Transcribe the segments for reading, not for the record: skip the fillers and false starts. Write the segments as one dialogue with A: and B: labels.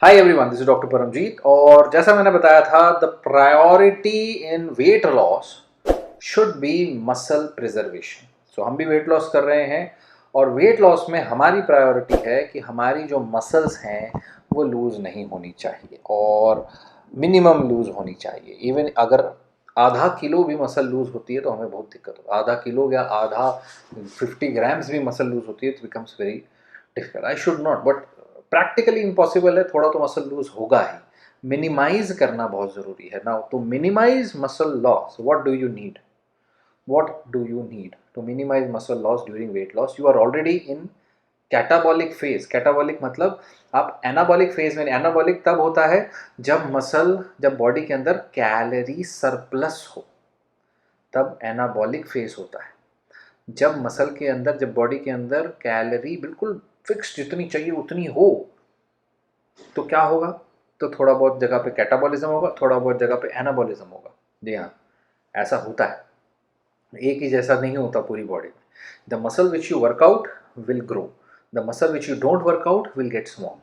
A: Hi everyone, this is doctor Paramjit. और जैसा मैंने बताया था, the priority in weight loss should be muscle preservation. So हम भी वेट लॉस कर रहे हैं और वेट लॉस में हमारी प्रायोरिटी है कि हमारी जो मसल्स हैं वो लूज़ नहीं होनी चाहिए और मिनिमम लूज़ होनी चाहिए। इवन अगर आधा किलो भी मसल लूज़ होती है तो हमें बहुत दिक्कत होती है। आधा किलो या आधा 50 ग्राम्स भी मसल लूज़ होती है तो becomes very difficult. I should not, but practically impossible है। थोड़ा तो मसल लूज होगा ही। मिनिमाइज करना बहुत ज़रूरी है ना। तो minimise muscle loss, what do you need? what do you need to minimize muscle loss during weight loss? You are already in catabolic phase. Catabolic मतलब आप एनाबॉलिक फेज में। एनाबॉलिक तब होता है जब बॉडी के अंदर कैलोरी सरप्लस हो, तब एनाबॉलिक फेज होता है। जब बॉडी के अंदर कैलोरी बिल्कुल फिक्स जितनी चाहिए उतनी हो तो क्या होगा? तो थोड़ा बहुत जगह पे कैटाबॉलिज्म होगा, थोड़ा बहुत जगह पे एनाबॉलिज्म होगा। जी हाँ, ऐसा होता है। एक ही जैसा नहीं होता पूरी बॉडी में। The muscle which you workout will grow, the muscle which you don't workout will get small.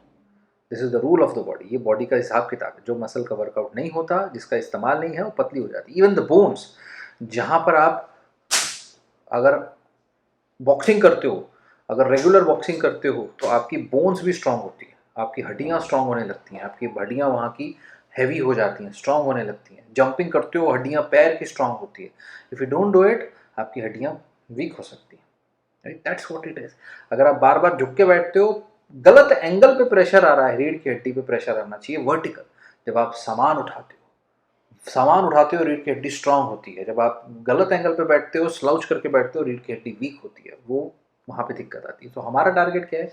A: This is the rule of the body. ये बॉडी का हिसाब किताब है। जो मसल का वर्कआउट नहीं होता, जिसका इस्तेमाल नहीं है, वो पतली हो जाती है। इवन द बोन्स, जहाँ पर आप अगर बॉक्सिंग करते हो, अगर रेगुलर बॉक्सिंग करते हो तो आपकी बोन्स भी स्ट्रांग होती है, आपकी हड्डियाँ स्ट्रांग होने लगती हैं, आपकी हड्डियाँ वहाँ की हैवी हो जाती हैं, स्ट्रांग होने लगती हैं। जंपिंग करते हो, हड्डियाँ पैर की स्ट्रांग होती है। If you don't do it, आपकी हड्डियाँ वीक हो सकती हैं। Right, that's what it is. अगर आप बार बार झुक के बैठते हो, गलत एंगल पे प्रेशर आ रहा है, रीढ़ की हड्डी पे प्रेशर आना चाहिए वर्टिकल। जब आप सामान उठाते हो रीढ़ की हड्डी स्ट्रांग होती है। जब आप गलत एंगल पे बैठते हो, स्लाउच करके बैठते हो, रीढ़ की हड्डी वीक होती है। वो वहाँ पे दिक्कत आती है। तो हमारा टारगेट क्या है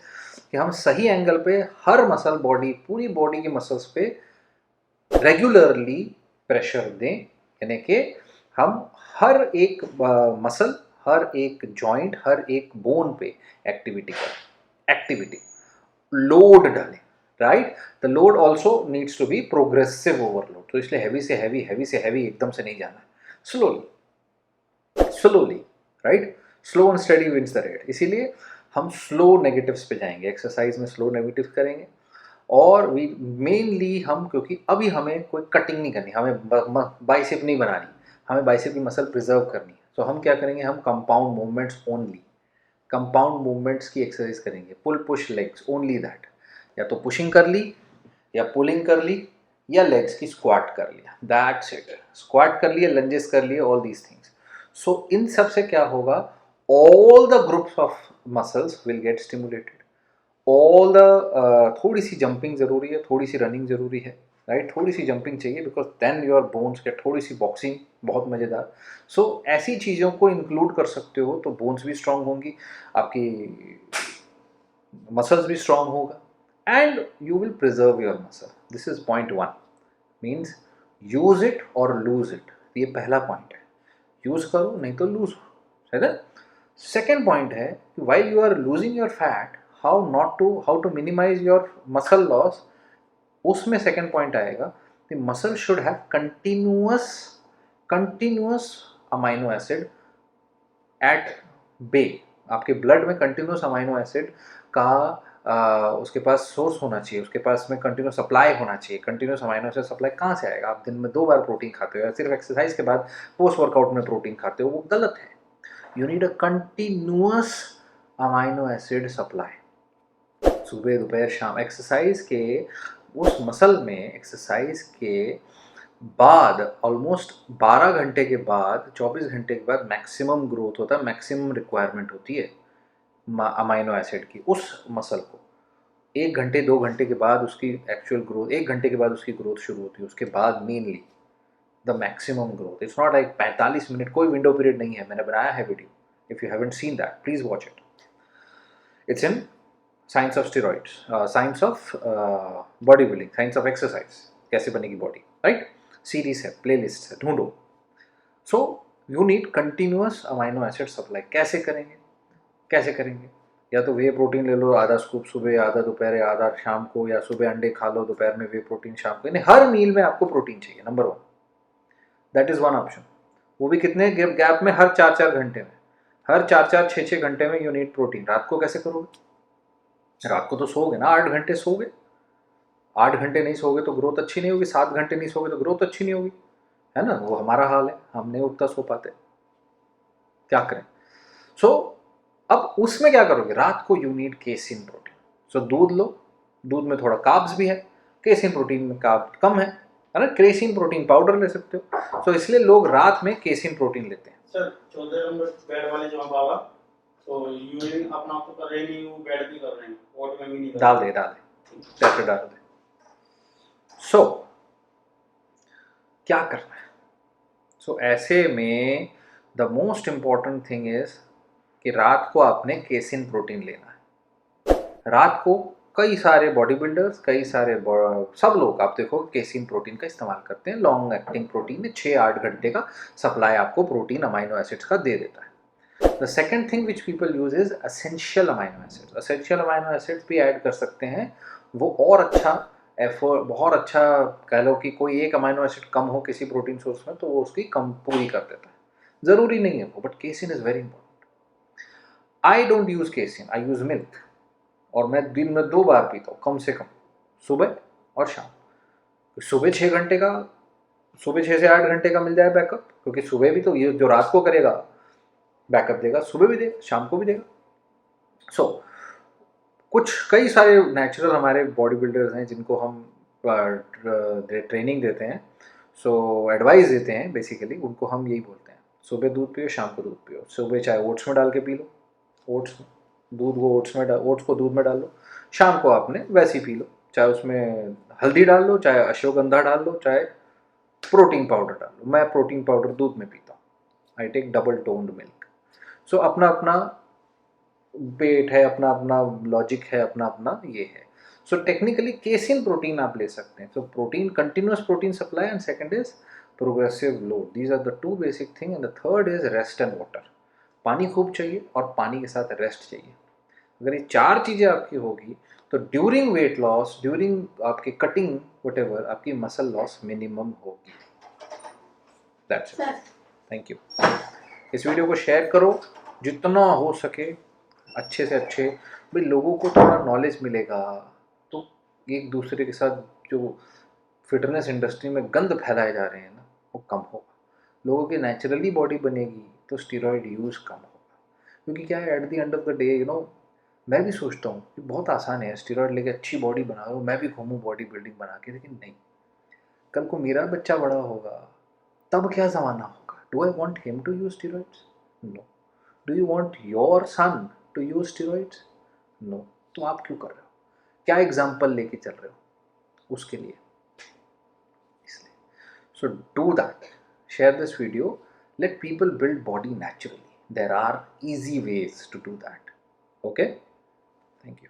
A: कि हम सही एंगल पे हर मसल, पूरी बॉडी की मसल्स पे रेगुलरली प्रेशर दें। यानी कि हम हर एक मसल, हर एक जॉइंट, हर एक बोन पे एक्टिविटी लोड डालें। Right, the load also needs to be progressive overload. तो इसलिए हैवी से हैवी एकदम से नहीं जाना है, slowly. Right, slow and steady wins the race. इसीलिए हम स्लो नेगेटिव्स पे जाएंगे, एक्सरसाइज में स्लो नेगेटिव्स करेंगे। और वी मेनली हम, क्योंकि अभी हमें कोई कटिंग नहीं करनी, हमें बाइसेप नहीं बनानी, हमें बाइसेप की मसल प्रिजर्व करनी है। तो हम क्या करेंगे? हम compound movements only, compound movements की एक्सरसाइज करेंगे। पुल पुश लेग्स ओनली दैट। या तो पुशिंग कर ली, या पुलिंग कर ली, या लेग्स की स्क्वाट कर लिया, दैट्स इट। स्क्वाट कर लिए, लंजेस कर लिए, ऑल दीज थिंग्स। सो इन सब से क्या होगा? All the groups of muscles will get stimulated. All the थोड़ी सी जंपिंग ज़रूरी है, थोड़ी सी रनिंग ज़रूरी है। राइट, थोड़ी सी जंपिंग चाहिए, because then your bones get, थोड़ी सी बॉक्सिंग बहुत मज़ेदार। सो ऐसी चीज़ों को इंक्लूड कर सकते हो तो बोन्स भी स्ट्रांग होंगी, आपकी मसल्स भी स्ट्रांग होगा, and you will preserve your muscle. This is point one. Means use it और लूज इट। ये पहला पॉइंट है, यूज करो नहीं तो लूज हो, है ना। सेकेंड पॉइंट है कि while you are losing your fat, how to minimise your muscle loss. उसमें सेकेंड पॉइंट आएगा कि muscle should have continuous amino acid at bay. आपके ब्लड में कंटिन्यूस अमाइनो एसिड का उसके पास सोर्स होना चाहिए, उसके पास में कंटिन्यूस सप्लाई होना चाहिए। कंटिन्यूस अमाइनो एसिड सप्लाई कहाँ से आएगा? आप दिन में 2 बार प्रोटीन खाते हो या सिर्फ एक्सरसाइज के बाद पोस्ट वर्कआउट में प्रोटीन खाते हो, वो गलत है। You need a continuous amino acid supply, सुबह दोपहर शाम। एक्सरसाइज के उस मसल में, एक्सरसाइज के बाद ऑलमोस्ट 12 घंटे के बाद, 24 घंटे के बाद मैक्सिमम ग्रोथ होता है, मैक्सिमम रिक्वायरमेंट होती है अमाइनो एसिड की उस मसल को। 1 घंटे 2 घंटे के बाद उसकी एक्चुअल ग्रोथ, 1 घंटे के बाद उसकी ग्रोथ शुरू होती है। उसके बाद mainly the maximum growth. It's not like 45 minute, कोई विंडो पीरियड नहीं है। मैंने बनाया है video, if you haven't seen that please watch it. It's in science of steroids, science of body building, science of exercise, कैसे बनेगी body. Right, series है, play list है, ढूंढो। So you need continuous amino acid supply. कैसे करेंगे? या तो वे protein ले लो, आधा स्कूप सुबह, आधा दोपहर, आधा शाम को, या सुबह अंडे खा लो, दोपहर में वे प्रोटीन, शाम को। यानी हर मील में आपको प्रोटीन चाहिए, number 1। That is one option. वो भी कितने गैप में? हर 4-4 घंटे में, हर 4-4 6-6 घंटे में यू नीड प्रोटीन। रात को कैसे करोगे? रात को तो सोओगे ना, 8 घंटे सोओगे, 8 घंटे नहीं सोओगे तो ग्रोथ अच्छी नहीं होगी, 7 घंटे नहीं सोओगे तो ग्रोथ अच्छी नहीं होगी, है ना। वो हमारा हाल है, हम नहीं उतना सो पाते, क्या करें। सो अब उसमें क्या करोगे, रात को यू नीड केसिन प्रोटीन। सो दूध लो, दूध में थोड़ा कार्ब्स भी है, केसिन प्रोटीन में कार्ब कम है ना, क्रेसिन प्रोटीन पाउडर ले सकते हो। सो इसलिए लोग रात में केसिन प्रोटीन लेते हैं।
B: सर 14 नंबर बेड वाले जो बाबा, तो यूरिन अपना तो कर रहे नहीं, वो बेड भी कर रहे हैं, वोट में भी नहीं कर
A: डाल दे ट्रैक्टर डाल दे। सो क्या करना है, सो ऐसे में the most important thing is कि रात को आपने केसिन प्रोटीन लेना है। रात को कई सारे बॉडी बिल्डर्स, कई सारे सब लोग आप देखो केसिन प्रोटीन का इस्तेमाल करते हैं। लॉन्ग एक्टिंग प्रोटीन है, 6-8 घंटे का सप्लाई आपको प्रोटीन अमाइनो एसिड्स का दे देता है। The second thing which people use is essential amino acids. Essential amino acids भी ऐड कर सकते हैं, वो और अच्छा एफर्ट, बहुत अच्छा कह लो कि कोई एक अमाइनो एसिड कम हो किसी प्रोटीन सोर्स में तो वो उसकी कम पूरी कर देता है, ज़रूरी नहीं है वो, but casein is very important. I don't use casein, I use milk, और मैं दिन में 2 बार पीता हूँ कम से कम, सुबह और शाम। सुबह 6 घंटे का, सुबह 6 से 8 घंटे का मिल जाए बैकअप, क्योंकि सुबह भी तो ये जो रात को करेगा बैकअप देगा, सुबह भी देगा, शाम को भी देगा। सो कुछ कई सारे नेचुरल हमारे बॉडी बिल्डर्स हैं जिनको हम ट्रेनिंग देते हैं, सो एडवाइस देते हैं बेसिकली, उनको हम यही बोलते हैं सुबह दूध पियो, शाम को दूध पियो। सुबह चाहे ओट्स में डाल के पी लो, ओट्स में दूध को ओट्स को दूध में डाल लो, शाम को आपने वैसे ही पी लो, चाहे उसमें हल्दी डाल लो, चाहे अश्वगंधा डाल लो, चाहे प्रोटीन पाउडर डाल लो। मैं प्रोटीन पाउडर दूध में पीता हूँ, I take double toned milk. So अपना अपना पेट है, अपना अपना लॉजिक है, अपना अपना ये है। सो टेक्निकली केसिन प्रोटीन आप ले सकते हैं। So protein, continuous protein supply, and second is progressive load. These are the 2 basic thing, and the third is rest and water. पानी खूब चाहिए और पानी के साथ रेस्ट चाहिए। अगर ये 4 चीज़ें आपकी होगी तो ड्यूरिंग वेट लॉस, ड्यूरिंग आपकी कटिंग वट आपकी मसल लॉस मिनिमम होगी। That's it, thank you. इस वीडियो को शेयर करो जितना हो सके, अच्छे से अच्छे, भाई लोगों को थोड़ा नॉलेज मिलेगा तो एक दूसरे के साथ जो फिटनेस इंडस्ट्री में गंद फैलाए जा रहे हैं ना, वो कम होगा। लोगों की नेचुरली बॉडी बनेगी तो स्टीरॉयड यूज़ कम होगा। क्योंकि क्या है, at the end of the day मैं भी सोचता हूँ कि बहुत आसान है स्टीरॉयड लेके अच्छी बॉडी बना लो, मैं भी घूमूँ बॉडी बिल्डिंग बना के, लेकिन नहीं, कल को मेरा बच्चा बड़ा होगा तब क्या ज़माना होगा। Do I want him to use steroids? No. Do you want your son to use steroids? No. तो आप क्यों कर रहे हो, क्या एग्जाम्पल लेके चल रहे हो उसके लिए, इसलिए। So do that, share this video, let people build body naturally. There are easy ways to do that. Okay? Thank you.